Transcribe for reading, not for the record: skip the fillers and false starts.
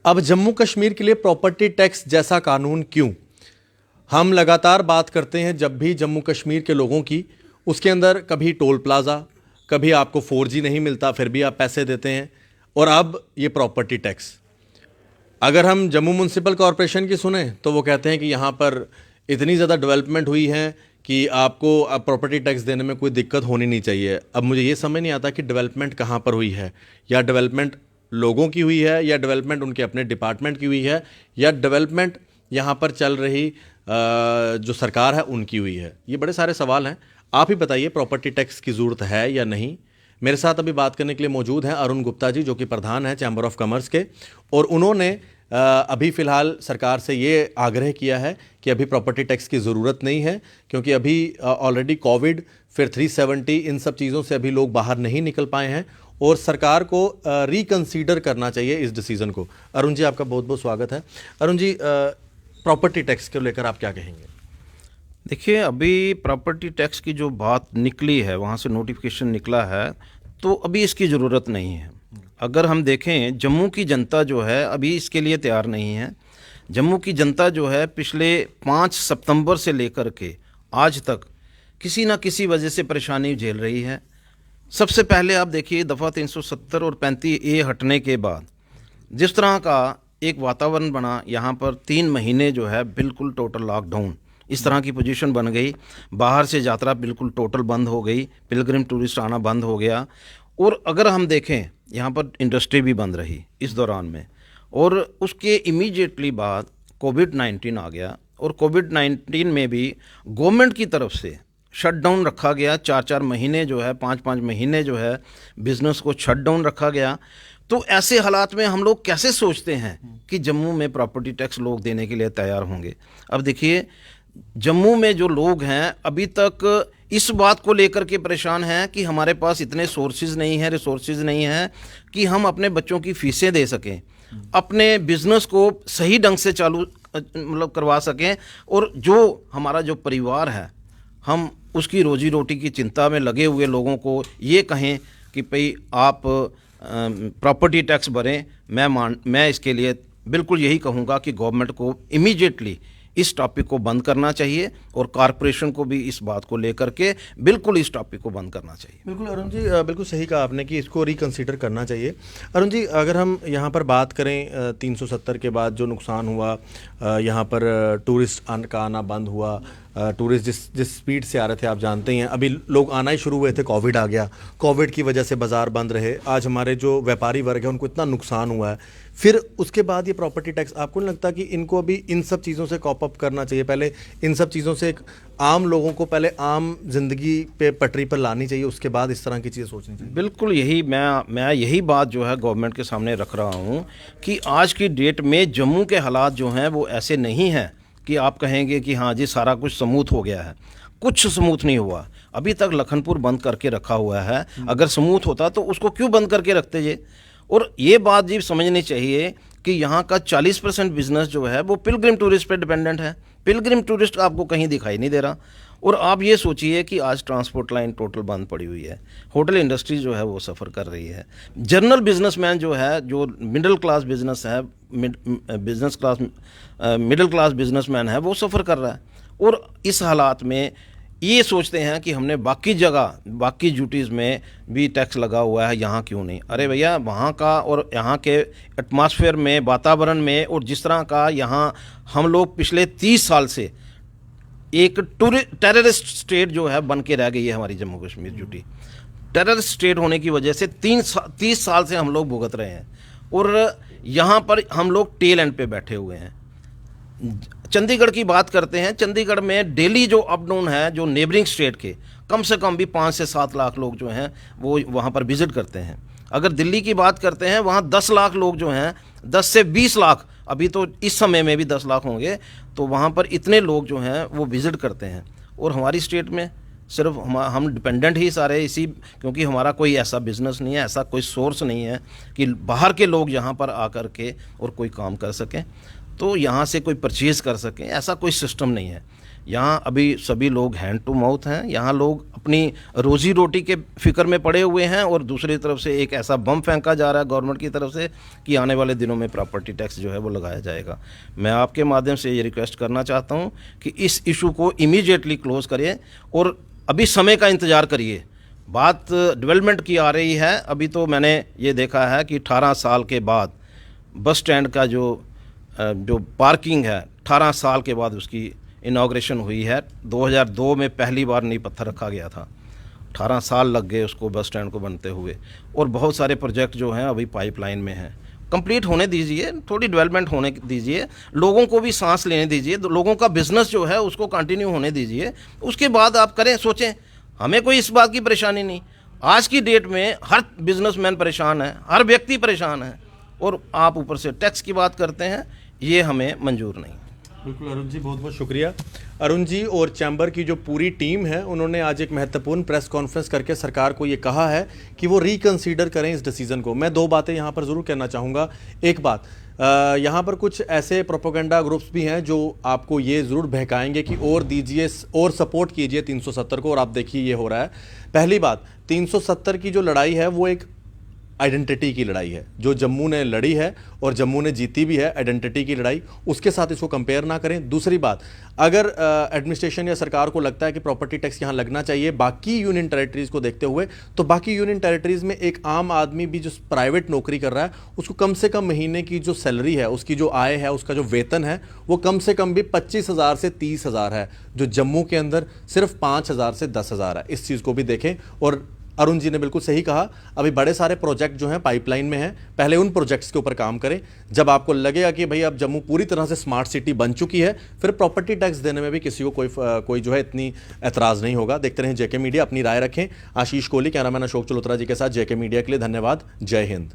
अब जम्मू कश्मीर के लिए प्रॉपर्टी टैक्स जैसा कानून क्यों? हम लगातार बात करते हैं जब भी जम्मू कश्मीर के लोगों की, उसके अंदर कभी टोल प्लाज़ा, कभी आपको 4G नहीं मिलता फिर भी आप पैसे देते हैं, और अब ये प्रॉपर्टी टैक्स। अगर हम जम्मू म्यूनसिपल कॉरपोरेशन की सुने तो वो कहते हैं कि यहाँ पर इतनी ज़्यादा डेवलपमेंट हुई है कि आपको अब प्रॉपर्टी टैक्स देने में कोई दिक्कत होनी नहीं चाहिए। अब मुझे ये समझ नहीं आता कि डेवलपमेंट कहाँ पर हुई है, या डेवलपमेंट लोगों की हुई है, या डेवलपमेंट उनके अपने डिपार्टमेंट की हुई है, या डेवलपमेंट यहाँ पर चल रही जो सरकार है उनकी हुई है। ये बड़े सारे सवाल हैं। आप ही बताइए, प्रॉपर्टी टैक्स की ज़रूरत है या नहीं? मेरे साथ अभी बात करने के लिए मौजूद हैं अरुण गुप्ता जी, जो कि प्रधान हैं चैम्बर ऑफ कॉमर्स के, और उन्होंने अभी फ़िलहाल सरकार से ये आग्रह किया है कि अभी प्रॉपर्टी टैक्स की ज़रूरत नहीं है, क्योंकि अभी ऑलरेडी कोविड, फिर 370, इन सब चीज़ों से अभी लोग बाहर नहीं निकल पाए हैं, और सरकार को रिकंसीडर करना चाहिए इस डिसीज़न को। अरुण जी, आपका बहुत बहुत स्वागत है। अरुण जी, प्रॉपर्टी टैक्स को लेकर आप क्या कहेंगे? देखिए, अभी प्रॉपर्टी टैक्स की जो बात निकली है, वहाँ से नोटिफिकेशन निकला है, तो अभी इसकी ज़रूरत नहीं है। अगर हम देखें, जम्मू की जनता जो है अभी इसके लिए तैयार नहीं है। जम्मू की जनता जो है पिछले 5 सितंबर से लेकर के आज तक किसी ना किसी वजह से परेशानी झेल रही है। सबसे पहले आप देखिए, दफ़ा 370 और 35A हटने के बाद जिस तरह का एक वातावरण बना, यहाँ पर 3 महीने जो है बिल्कुल टोटल लॉकडाउन, इस तरह की पोजीशन बन गई। बाहर से यात्रा बिल्कुल टोटल बंद हो गई, पिलग्रिम टूरिस्ट आना बंद हो गया। और अगर हम देखें, यहाँ पर इंडस्ट्री भी बंद रही इस दौरान में, और उसके इमीडिएटली बाद कोविड-19 आ गया, और कोविड-19 में भी गवर्नमेंट की तरफ से शटडाउन रखा गया। 4-4 महीने जो है, 5-5 महीने जो है बिज़नेस को शटडाउन रखा गया। तो ऐसे हालात में हम लोग कैसे सोचते हैं कि जम्मू में प्रॉपर्टी टैक्स लोग देने के लिए तैयार होंगे? अब देखिए, जम्मू में जो लोग हैं अभी तक इस बात को लेकर के परेशान हैं कि हमारे पास इतने सोर्सेज नहीं हैं, रिसोर्सेज नहीं हैं कि हम अपने बच्चों की फ़ीसें दे सकें, अपने बिज़नेस को सही ढंग से चालू करवा सकें, और जो हमारा जो परिवार है, हम उसकी रोजी रोटी की चिंता में लगे हुए लोगों को ये कहें कि भाई आप प्रॉपर्टी टैक्स भरें। मैं इसके लिए बिल्कुल यही कहूँगा कि गवर्नमेंट को इमीडिएटली इस टॉपिक को बंद करना चाहिए, और कॉरपोरेशन को भी इस बात को लेकर के बिल्कुल इस टॉपिक को बंद करना चाहिए। बिल्कुल अरुण जी, बिल्कुल सही कहा आपने कि इसको रिकंसीडर करना चाहिए। अरुण जी, अगर हम यहाँ पर बात करें 370 के बाद जो नुकसान हुआ, यहाँ पर टूरिस्ट का आना बंद हुआ, टूरिस्ट जिस स्पीड से आ रहे थे आप जानते ही हैं, अभी लोग आना ही शुरू हुए थे, कोविड आ गया, कोविड की वजह से बाज़ार बंद रहे, आज हमारे जो व्यापारी वर्ग है उनको इतना नुकसान हुआ है, फिर उसके बाद ये प्रॉपर्टी टैक्स, आपको नहीं लगता कि इनको अभी इन सब चीज़ों से कॉप अप करना चाहिए? पहले इन सब चीज़ों से आम लोगों को पहले आम जिंदगी पे पटरी पर लानी चाहिए, उसके बाद इस तरह की चीज़ें सोचनी चाहिए। बिल्कुल यही मैं यही बात जो है गवर्नमेंट के सामने रख रहा हूँ कि आज की डेट में जम्मू के हालात जो हैं वो ऐसे नहीं हैं कि आप कहेंगे कि हाँ जी सारा कुछ स्मूथ हो गया है। कुछ स्मूथ नहीं हुआ। अभी तक लखनपुर बंद करके रखा हुआ है। अगर स्मूथ होता तो उसको क्यों बंद करके रखते ये? और ये बात जी समझनी चाहिए कि यहाँ का 40% बिजनेस जो है वो पिलग्रिम टूरिस्ट पे डिपेंडेंट है। पिलग्रिम टूरिस्ट आपको कहीं दिखाई नहीं दे रहा। और आप ये सोचिए कि आज ट्रांसपोर्ट लाइन टोटल बंद पड़ी हुई है, होटल इंडस्ट्री जो है वो सफ़र कर रही है, जनरल बिजनेसमैन जो है, जो मिडिल क्लास बिजनेस है, मिडिल क्लास बिजनेसमैन है, वो सफ़र कर रहा है। और इस हालात में ये सोचते हैं कि हमने बाकी जगह, बाकी ड्यूटीज़ में भी टैक्स लगा हुआ है, यहाँ क्यों नहीं? अरे भैया, वहाँ का और यहाँ के एटमॉस्फेयर में, वातावरण में, और जिस तरह का यहाँ हम लोग पिछले 30 साल से एक टेररिस्ट स्टेट जो है बन के रह गई है हमारी Jammu Kashmir duty. Terrorist state होने की वजह से 30 साल से हम लोग भुगत रहे हैं, और यहाँ पर हम लोग टेल एंड पे बैठे हुए हैं। चंडीगढ़ की बात करते हैं, चंडीगढ़ में डेली जो अप डाउन है, जो नेबरिंग स्टेट के कम से कम भी 5 से 7 लाख लोग जो हैं वो वहाँ पर विजिट करते हैं। अगर दिल्ली की बात करते हैं, वहाँ 10 लाख लोग जो हैं, 10 से 20 लाख, अभी तो इस समय में भी 10 लाख होंगे, तो वहाँ पर इतने लोग जो हैं वो विज़िट करते हैं। और हमारी स्टेट में सिर्फ हम डिपेंडेंट ही सारे इसी, क्योंकि हमारा कोई ऐसा बिज़नेस नहीं है, ऐसा कोई सोर्स नहीं है कि बाहर के लोग यहाँ पर आकर के और कोई काम कर सकें, तो यहाँ से कोई परचेज़ कर सकें, ऐसा कोई सिस्टम नहीं है। यहाँ अभी सभी लोग हैंड टू माउथ हैं, यहाँ लोग अपनी रोजी रोटी के फिक्र में पड़े हुए हैं, और दूसरी तरफ से एक ऐसा बम फेंका जा रहा है गवर्नमेंट की तरफ से कि आने वाले दिनों में प्रॉपर्टी टैक्स जो है वो लगाया जाएगा। मैं आपके माध्यम से ये रिक्वेस्ट करना चाहता हूँ कि इस इशू को इमीडिएटली क्लोज करिए और अभी समय का इंतज़ार करिए। बात डेवलपमेंट की आ रही है, अभी तो मैंने ये देखा है कि 18 साल के बाद बस स्टैंड का जो पार्किंग है 18 साल के बाद उसकी इनॉग्रेशन हुई है। 2002 में पहली बार नींव पत्थर रखा गया था, 18 साल लग गए उसको बस स्टैंड को बनते हुए, और बहुत सारे प्रोजेक्ट जो हैं अभी पाइपलाइन में हैं। कंप्लीट होने दीजिए, थोड़ी डेवलपमेंट होने दीजिए, लोगों को भी सांस लेने दीजिए, लोगों का बिजनेस जो है उसको कंटिन्यू होने दीजिए, उसके बाद आप करें, सोचें। हमें कोई इस बात की परेशानी नहीं। आज की डेट में हर बिजनेसमैन परेशान है, हर व्यक्ति परेशान है, और आप ऊपर से टैक्स की बात करते हैं, ये हमें मंजूर नहीं। बिल्कुल अरुण जी, बहुत बहुत शुक्रिया। अरुण जी और चैम्बर की जो पूरी टीम है, उन्होंने आज एक महत्वपूर्ण प्रेस कॉन्फ्रेंस करके सरकार को ये कहा है कि वो रिकंसीडर करें इस डिसीजन को। मैं दो बातें यहाँ पर ज़रूर कहना चाहूँगा। एक बात, यहाँ पर कुछ ऐसे प्रोपेगेंडा ग्रुप्स भी हैं जो आपको ये ज़रूर बहकाएंगे कि और दीजिए और सपोर्ट कीजिए 370 को, और आप देखिए ये हो रहा है। पहली बात, 370 की जो लड़ाई है वो एक आइडेंटिटी की लड़ाई है, जो जम्मू ने लड़ी है और जम्मू ने जीती भी है, आइडेंटिटी की लड़ाई, उसके साथ इसको कंपेयर ना करें। दूसरी बात, अगर एडमिनिस्ट्रेशन या सरकार को लगता है कि प्रॉपर्टी टैक्स यहाँ लगना चाहिए बाकी यूनियन टेरिटरीज को देखते हुए, तो बाकी यूनियन टेरिटरीज में एक आम आदमी भी जो प्राइवेट नौकरी कर रहा है, उसको कम से कम महीने की जो सैलरी है, उसकी जो आय है, उसका जो वेतन है, वो कम से कम भी 25,000 से 30,000 है, जो जम्मू के अंदर सिर्फ 5,000 से 10,000 है। इस चीज़ को भी देखें। और अरुण जी ने बिल्कुल सही कहा, अभी बड़े सारे प्रोजेक्ट जो हैं पाइपलाइन में हैं, पहले उन प्रोजेक्ट्स के ऊपर काम करें। जब आपको लगेगा कि भाई अब जम्मू पूरी तरह से स्मार्ट सिटी बन चुकी है, फिर प्रॉपर्टी टैक्स देने में भी किसी को कोई जो है इतनी एतराज़ नहीं होगा। देखते रहें जेके मीडिया, अपनी राय रखें। आशीष कोहली, कैमरामैन अशोक चलोत्रा जी के साथ जेके मीडिया के लिए धन्यवाद। जय हिंद।